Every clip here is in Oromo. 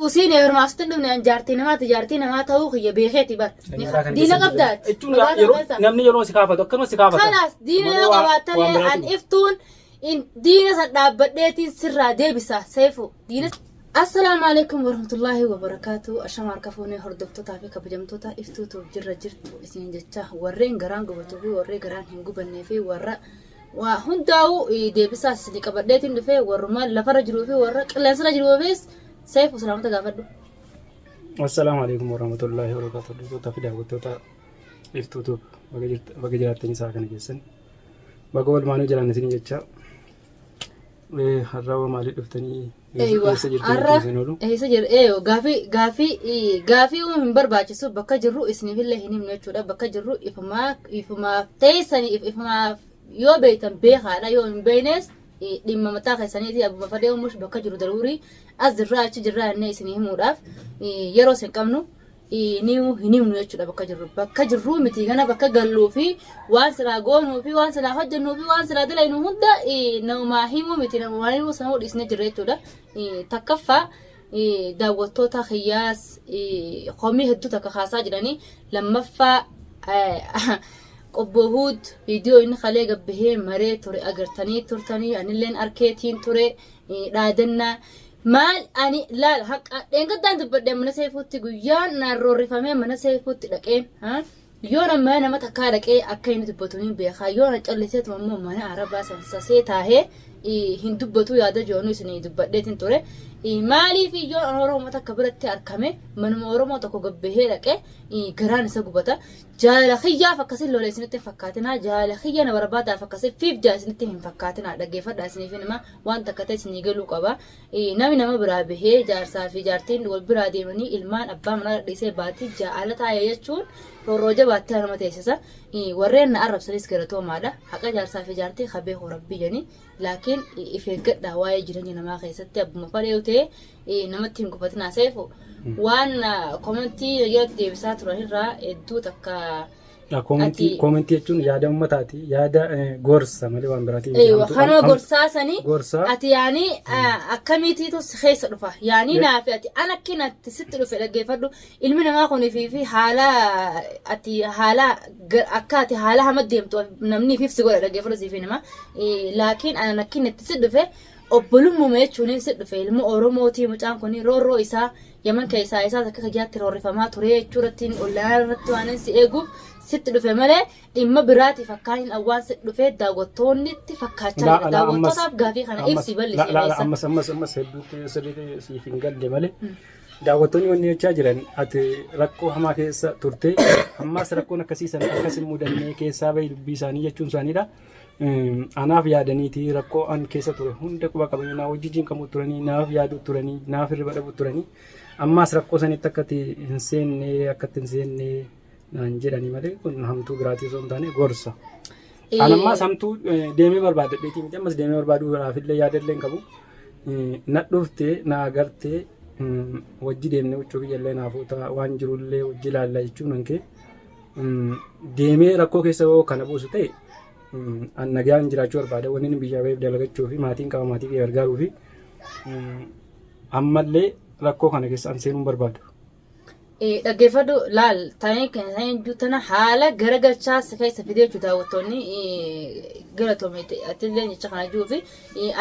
وسيني يرمى أستندم من جارتي نما تهوخ يبيخيتي بر دينا قبضات نمني يرون سكافة دكتور سكافة خلاص دينا قبضتني عن إفتون إن دينا سدابدتي سر ديبسا سيفو دينا السلام عليكم ورحمة الله وبركاته أشمار كفوني هردبتو تافيكا بجمتوتا إفتوتو جرجرتو إسنين جتاه ورين غران قبطوبي ورين غران هنقو بنيفي ورا وهنداو ديبسا سليكا بديتين دفي ورمال لفرجرو في ورا كلان سرجرو فيس سيف وسلامتا غافدو السلام عليكم ورحمة الله وبركاته تافيدا وتوتا إفتوتو بجراتني ساكن جسن بقول مانو جلان سنين جتا هراو مالي دفتني ايوه اي سجر ايوه غافي ومن برباچسو بكا جرو اسني بالله هني منچودا بكا جرو افما تيسني افما يو بيتن بيخا لا يو بينس ديما متا خسنيتي ابو مفديو مش بكا جرو ضروري ازرا جرا نيسني هموداف يرو سنقمنو نيو هني منچودا بكا جرو متيغنا بكا غلو في وانسرا غونو في وانسرا حجنو في وانسرا دلاينو هدا نو ما هيمو متينا مانو سمو ديسني جريتودا تكفى داوتوتا خياس قومي هدو تكخاسا جراني لما فا قبوهود فيديو إن خليه قبهي مري توري أجرتني تورتني أنا لين أركيتين توري رادنا مال أني لا حق إن قد أنت بدأ من سيفوت تقوليان ناروري فمي من سيفوت لكين ها يونا ما أنا ما تكارك إيه أكين تبتونين بيخا يونا جلسيت ممو ما أنا عربا سنساسيتها هي هندبتو يادا جونو سني دبدتين توري مالي في يون أورو متا كبرت أركمه من أورو متا كوجبه لك غران سقبتا جال خيا فكسل لولا سنتين فكاتنا جال خيا نبربادا فكسل فيف جال سنتين فكاتنا دقيفة داسني فينما وانت كتير سنيجلو كبا نما برابه جار سافي جارتين دول برادي مني إلمان أبا منا ديسه باتي جالتا يجون روجا باتي أنا متيسسا ورينا أرب سليس كرتو ماذا حقا جار سافي جارتي خبيه ربي جني لكن إفكر دعواي جرني نما خيستي أبو مفريوتي نمتين كفتنا سيفو وان كومنتي يجيك دي بسات روحيرا إدو تكا كومنتي يجون يادا متاتي يادا غورسا مالي وان براتي أيوة خانو غورسا سني أتي يعني أكميتي تو خيس رفا يعني نافي أتي أنا كنا تست رفا لقي فردو إلمنا ما خوني في حالة أتي حالة أكاتي حالة همد ديمتو نمني في سجولة لقي فردو زيفينما لكن أنا كنا تست رفا أبلوم ما يشونين سد في علم أوروموتي مجان كوني رورو إسا يمن كيسا تك جات تروري فما توري تورتين ولا رتوانن سيجو سد في ملء إما براتي فكاين أوان سد في داوتوني تفكاتشا داوتونا بقافي خنا إفسي بلي لا أما سدي سيفينجال دمالي داوتوني وني تشاجرن أت ركو هما كيسا تورتي هما سركو نكسيسا نكسي مودني كيسا بيساني يجون ساني دا anaaf yaadaniiti rakkoo an keessa ture hunda quba qabanii naa wajjin kamuu turanii naaf yaaduu turanii naaf hirriba dhabuu turanii ammaas rakkoo sanitti akkatti hin seenne naan jedhanii malee kun hamtuu biraatii osoo hin taane gorsa. An ammaas hamtuu deemee barbaadadheetii miti ammas deemee barbaaduu raafillee yaadallee hin qabu na dhuftee na agartee wajji deemnee huccuu kiyyallee naafuuta waan jirullee wajji ilaallaa jechuun hankee deemee rakkoo keessa kana buusu ta'e an nagaan jiraachuu barbaada wanni inni biyyaa baheef dalagachuu fi maatiin qaba maatii kee gargaaruu fi ammallee rakkoo kana keessa an seenuu barbaadu. Dhaggeeffadhu laal taa'ee kan jutana haala garagalchaa keessa fidee jiru daawwattoonni galatoomee atiillee jecha kana jiruu fi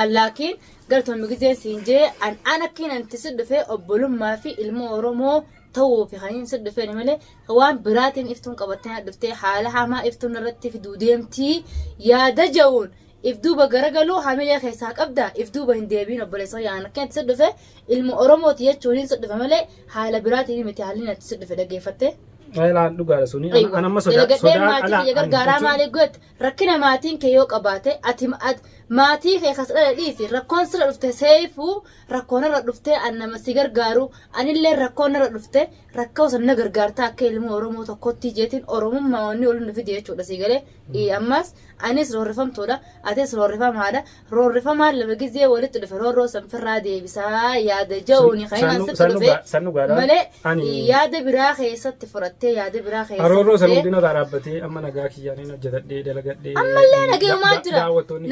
allaakiin galatoomee gizeen siin jee an akkiin anti siddufee obbolummaa fi ilmoo Oromoo تو في خلين سد فين ملء خوان براتين إفتون قبضتين دفتي حالها ما إفتون رتي في دوديمتي يا دجون إفدو بجرجلو حامل يا خيساك أبدا إفدو بهنديبين وبليصا يعني كانت سد في المؤرمات يجتونين سد في ملء حال براتين متعلين تسد في دقيقة فتة لا لقى سوني أنا ما صدق أنا يقدر جرام على قد ركنا ماتين كيوك أباته أتم ماتي في خسارة ليسي ركون سر رفته سيفو ركون رفته أنا مسيجر جارو أنا اللي ركون رفته ركوس النجر جارتا كلمة أورومو تقطي جتين أورومو ما وني أقول إنه فيديو شو لسيجله أماس أنا سرور رفهم تودا أتى سرور رفهم هذا رور رفهم هذا لما جزء ولد تلفرور روسم في الرادي بس يا ده جوني خلينا نسد في ملء يا ده براخ يسد فرت jettee yaada biraa keessa. Arooroo sana hundina dhaabbatee amma nagaa kiyyaan hojjetadhee dalagadhee. Ammallee nageemaa jira.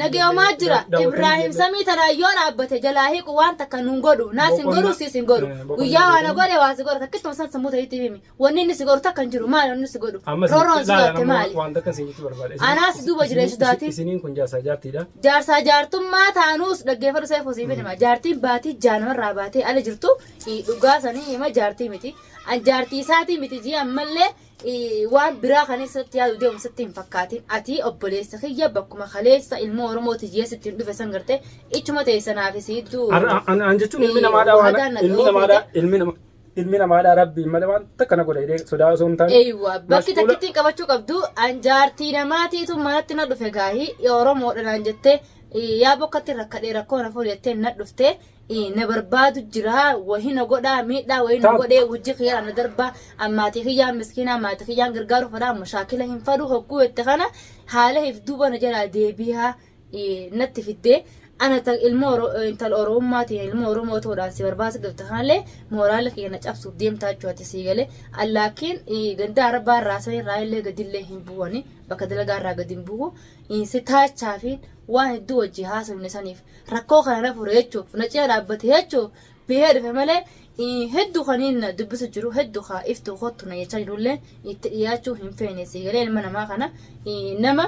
Nageemaa jira. Ibrahim Samii tanaa yoo dhaabbate jalaa hiiku waan takka nuun godhu. Naas hin godhu siis hin godhu. Guyyaa waan godhe waa si godhu takkituma san sammuu ta'eetti himi. Wanni inni si godhu takka hin jiru maali wanni si godhu. Rooroon si godhate maali. Waan takka siin jitu barbaade. Anaas duuba jireessu taati. Isiniin kun jaarsaa jaartiidha. Jaarsaa jaartummaa taanuus dhaggeeffatu see fosii fedhama. Jaartiin baatii jaanamarraa baatee ala jirtu dhugaa sanii hima jaartii miti. An jaartii isaatii miti jii ammallee waan biraa kan isatti yaadu deemu sitti hin fakkaatin. Ati obboleessa kiyya bakkuma kaleessa ilmoo Oromooti jee sitti hin dhufe san gartee ichuma ta'e sanaaf isiidduu. An jechuun ilmi namaadhaa waan ilmi namaadhaa rabbiin malee waan takka na godha sodaa osoo hin taane. Eeywa bakki takkittiin qabachuu qabdu an jaartii namaatiitu manatti na dhufe gaahii Oromoodha naan jettee yaa bokkatti rakkadhee rakkoo na fuudhe jettee na dhuftee na barbaadu jira wahii na godhaa miidhaa wahii na godhee wajji kiyyaa na darbaa ammaatii kiyyaan miskiinaa maatii kiyyaan gargaaru fadhaa mashaakila hin fadhu hogguu jette kana haala hifduuba na jalaa deebihaa natti fiddee. Ana ilmoo intala Oromummaati ilmoo Oromoo ta'uudhaan si barbaasa dhufte kanallee mooraala kiyya cabsuuf deemtaa jechuudha sii galee allaakiin ganda arbaa irraa san irraa illee gadillee hin bu'ani bakka dalagaa irraa gadi hin bu'u si taachaa fi waan hedduu wajji haasofne saniif rakkoo kana na fure jechuuf na cina dhaabbate jechuuf bihee dhufe malee hedduu kaniin na dubbisu jiru hedduu haa iftuu kottu na jechaa jirullee itti dhiyaachuu hin feene sii galee ilma namaa kana nama.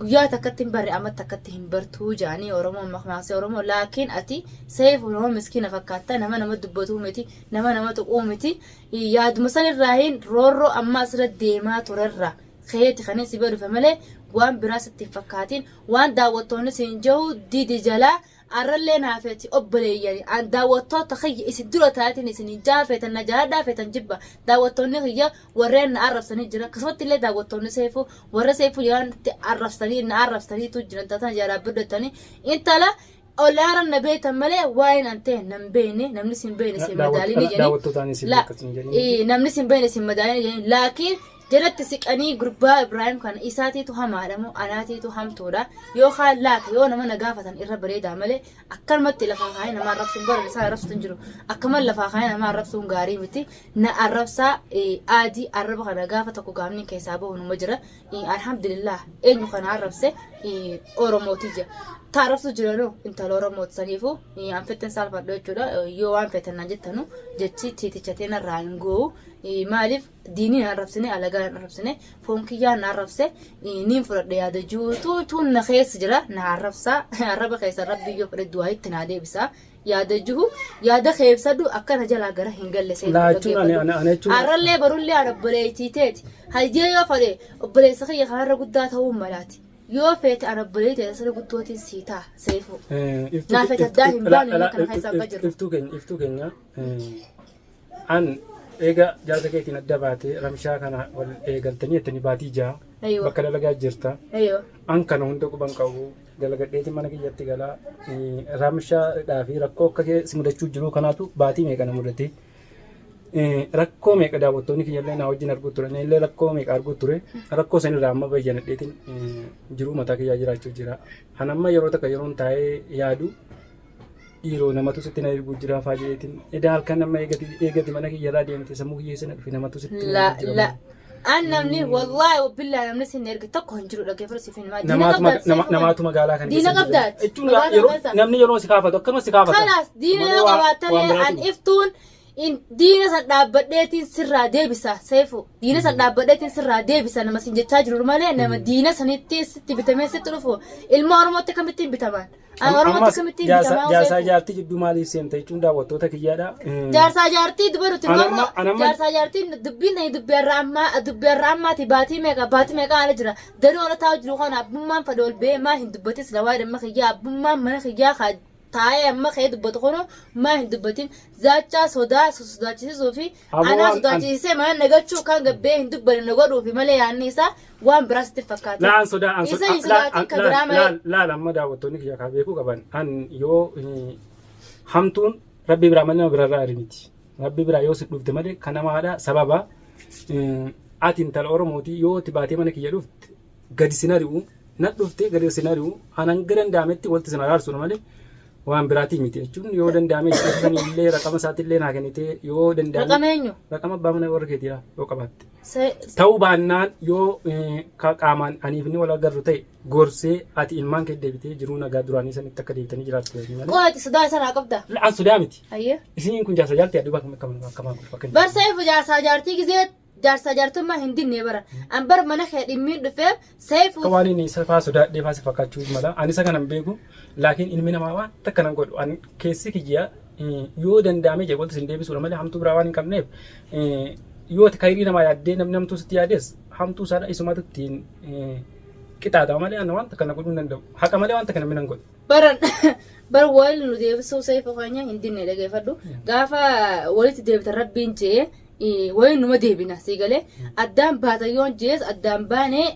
Guyyaa takkatti hin barre amma takkatti hin bartuu jaanii Oromoon maqmaasee Oromoo laakiin ati seefu nama miskiina fakkaata nama dubbatuu miti nama tuquu miti yaaduma san irraa hin roorroo amma asirra deemaa turerra keeti kan si dhufe malee waan biraa sitti hin fakkaatin waan daawwattoonni siin jiru didi jalaa arrallee naafeeti obboleeyyanii an daawwattoota kiyya isin dura taatiin isin jaafeetan na jaadhaa feetan jibba daawwattoonni kiyya warreen na arrabsanii jira akkasumatti illee daawwattoonni seefu warra seefu yaanti arrabsanii na arrabsaniitu jiran taatan jaalaa birdatanii intala olaaran na beetan malee waa'een an ta'e nam beene namni sin beene sin madaalini jedhanii namni sin beene sin madaalini jedhanii laakiin jalatti siqanii gurbaa Ibrahim kana isaatiitu hamaadha moo anaatiitu hamtuudha yoo kaan laata yoo nama na gaafatan irra bareedaa malee akkanumatti lafaa kaayee nama arrabsuun bara isaa arrabsutu hin jiru akkaman lafaa kaayee nama arrabsuun gaarii miti na arrabsaa aadii arraba kana gaafa tokko gaafni keessaa bahu numa jira alhamdulillah eenyu kana arrabse Oromootii jira taarabsu jiranuu intala Oromooti saniifu an fettan saalfadho jechuudha yoo waan fettan naan jettanu jechi tiitichateen irraa hin go'u maaliif diinii arrabsine alagaan arrabsine foon kiyyaan arrabse niin fudhadhe yaada juutu na keessa jira na arrabsaa arraba keessa rabbi yoo fudhe du'aa itti naa deebisa yaada juhu yaada keebsadu akkana jalaa gara hin galle seenuu arrallee barullee aan obboleettiiteeti hayyee yoo fudhe obboleessa kiyya kanarra guddaa ta'uu malaati. Yoo feete an obboleetti asirra guddootiin siitaa seefu. Naafet addaa hin baanu kan keessaa jiru. Iftuu keenya an eega jaarsa keetiin adda baatee ramshaa kana wal eegaltanii jettanii baatii jaha bakka dalagaa jirta. An kana hunda quban qabu dalagadheetiin mana kiyyatti galaa ramshaadhaa fi rakkoo akka si mudachuu jiru kanaatu baatii meeqa na mudate. Rakkoo meeqa daawwattoonni kiyyallee na wajjin arguu ture illee rakkoo meeqa arguu ture rakkoo sanirraa amma bayyanadheetiin jiruu mataa kiyyaa jiraachuu jira. An amma yeroo takka yeroon taa'ee yaadu dhiiroo namatu sitti na erguu jira faajireetiin edaa halkan nama eegati mana kiyyarraa deemte sammuu kiyyeessa na dhufe namatu sitti na erguu jira. An namni wallahi wabillahi namni sin ergi tokko hin jiru dhaggeeffatu si filmaa. Namaatu magaalaa kan diina qabdaati. Namni yeroo si kaafatu akkuma si kaafata. Kanaas diina yoo qabaatanii an iftuun diina san dhaabbadheetiin sirraa deebisa seefu diina san dhaabbadheetiin sirraa deebisa nama sin jechaa jiru malee nama diina sanitti sitti bitamee sitti dhufu ilma Oromootti kamittiin bitaman Oromootti kamittiin bitaman jaarsaa jaartii jidduu maaliif seenta jechuun daawwattoota kiyyaadha jaarsaa jaartii dubarutti jaarsaa jaartii dubbiirraa ammaati baatii meeqa ala jira daree ola taa'u jiru kana abbummaan fadha ol ba'ee maa hin dubbatis lawaa damma kiyyaa abbummaan mana kiyyaa taa'ee amma ka'ee dubbatu kun maa hin dubbatin zaachaa sodaachisuu fi anaa sodaachisee mana nagachuu kan gabbee hin dubbanne na godhuu fi malee yaanni isaa waan biraa sitti fakkaata. Laan sodaatiin kan biraa malee. Laala amma daawwattoonni kiyya kaa beekuu qaban an yoo hamtuun rabbi biraa malee nama biraarraa miti. Rabbi biraa yoo si dhufte malee kan namaadha sababa ati intala Oromooti yoo itti baatee mana kiyya dhufte gadi sinari'u na dhufte gadi sinari'u anan gadan daametti wanti sin araarsuudha malee. waan biraatii miti jechuun yoo danda'ame itti illee raqama isaatti illee naa kennitee yoo danda'ame raqama eenyu raqama abbaa mana warra keetiidha yoo qabaatte. Ta'uu baannaan yoo qaamaan aniif ni wal agarru ta'e gorsee ati ilmaan kee deebitee jiruu nagaa duraanii sanitti akka deebitanii jiraattu malee. Qooti sodaa isaa qabda. An sodaa miti. Ayyee. Isiniin kun jaarsa jaartii adduu bakka Barseef jaarsa jaartii gisee jaarsa jaartummaa hin dinne bara. An bar mana kee dhimmiin dhufee seefu. Kawaaniin safaa sodaadhee faasi fakkaachuu mala. Ani isa kanan beeku laakiin ilmi namaa waan takka nan godhu an keessi kiyyaa yoo danda'ame jeeqolta sin deebisuudha malee hamtuu biraa waan hin qabneef yoo kayrii namaa yaaddee namni hamtuu sitti yaades hamtuu isaadha isumatu ittiin qixaadha malee ana waan takka na godhuu hin danda'u. Haqa malee waan takka namni nan godhu. Bar wal nu deebisuu seefu kanya hin dinne dhageeffadhu. Gaafa walitti deebita rabbiin jee wayin numa deebina sigalee addaan baatayyoon jees addaan baanee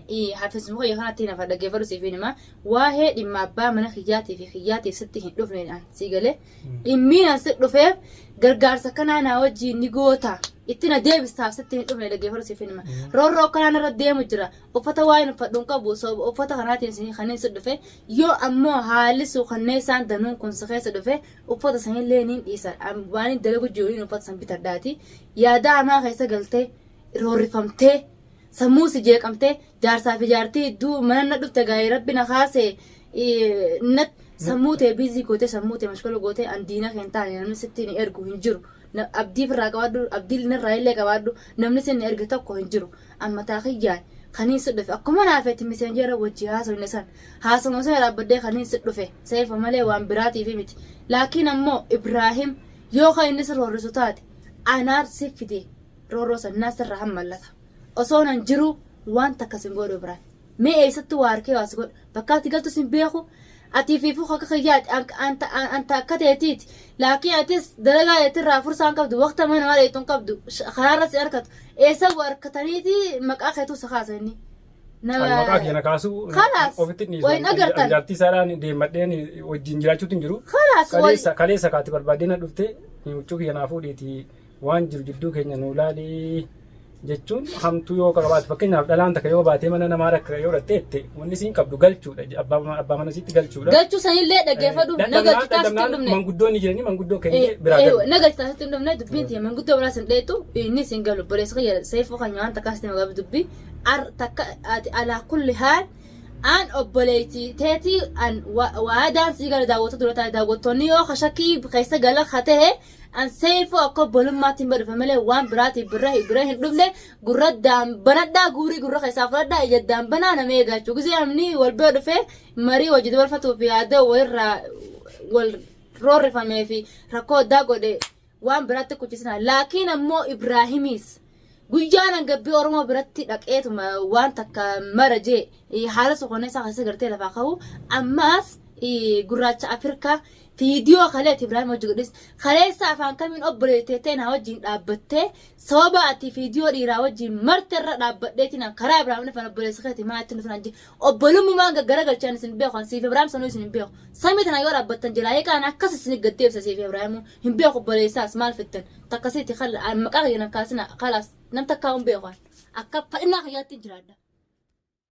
hafismuka yakkanatti nafa dhageeffadhu siifin hima waa'ee dhimma abbaa mana kiyyaatii fi kiyyaatii sitti hin dhufnedhaan sigalee dhimmiin as dhufeef gargaarsa kanaa naa wajjiin ni goota itti na deebistaaf sitti hin dhufne dhageeffadhu siifin hima roorroo kanaan irra deemu jira uffata waa'een uffadhuun qabu uffata kanaatiin kanneen si dhufe yoo ammoo haalli suuqannee isaan danuun kun si keessa dhufe uffata sanillee niin dhiisa waan dalagu jiruun uffata san bitaddaati yaada amaa keessa galtee roorrifamtee sammuu si jeeqamtee jaarsaa fi jaartii iddoo mana na dhufte gaa'ee rabbi na kaasee sammuu ta'e biizii gootee sammuu ta'e mashkola gootee an diina kan taane namni sitti ni ergu hin jiru. Abdii firraa qabaadhu abdii irraa illee qabaadhu namni sinni erga tokko hin jiru amma taakiyyaan kaniin si dhufe akkuma naafeetti miseenjera wajji haasofne san haasofne san dhaabbadee kaniin si dhufe seefa malee waan biraatiif miti laakiin ammoo Ibraahim yoo kan inni si roorrisu taate anaar si fide roorroo san naasirraa hammallata osoo nan jiru waan takka sin godhu Ibraahim mee eessatti waa harkee waas godhu bakka ati galtu sin beeku ati fi fuqa kiyyaati anta akka ta'eetiiti laakiin atis dalagaa irraa fursaan qabdu waqta mana malee itun qabdu karaarra si harkatu eessa harkataniiti maqaa keetu si kaasanii. Maqaa keenya kaasuu ofitti dhiisu. Wayin agartan. Jaartii isaadhaan deemadheen wajjin jiraachuutu hin jiru. Kaleessa kaati barbaadina dhufte huccuu kiyya naa fuudhiiti waan jiru jidduu keenya nu ilaalee. Jechuun hamtuu yoo qabaatu fakkeenyaaf dhalaan takka yoo baatee mana namaa rakka yoo dhatte wanni siin qabdu galchuudha abbaa mana siitti galchuudha. Galchuu sanillee dhageeffadhu nagalchu taasisu hin dhumne. Manguddoonni jiranii manguddoo keenya biraa galu. Nagalchu taasisu hin dhumne dubbiin tiya manguddoo biraa sin dheetu inni siin galu boleessa kiyya seefuu kan waan takka asitti magabu dubbii takka alaa kulli haal an obboleetii teetii an waadaan sii gala daawwatu dura taa'e daawwattoonni yoo kashakii keessa gala hatee an seefu akka bolummaatti badhufe malee waan biraatiif birra hin dhufne gurra banadhaa guurii gurra keessaa fudhadhaa ija daambanaa nama eeggachuu gisee amni wal bira dhufe marii hojii dabarfatuu fi yaada walirraa wal roorrifamee fi rakkoo addaa godhe waan biraatti kuchisina laakiin ammoo Ibraahimis guyyaan angabbii Oromoo biratti dhaqeetuma waan takka mara jee haala soqonnee isaa keessa gartee lafaa ka'u ammaas gurraacha Afrikaa Video kaleet Ibraahim hojii godhis kaleessa afaan kamiin obboleettee ta'e na wajjin dhaabbattee sababa ati video dhiiraa wajjin marterra dhaabbadheetiin karaa Ibraahim dhufan obboleessa keetii maatti dhufan ajji obbolummaan gaggara galchaan isin beeku siif Ibraahim sanuu isin hin beeku samii tana yoo dhaabbattan jira eegaan akkas isin gaddeebsa siif Ibraahim hin beeku obboleessaas maal fittan takkasitti maqaa kiyyan kaasina khalaas nam takkaa hin beeku akka fadhinaa kiyyaatti jiraadha.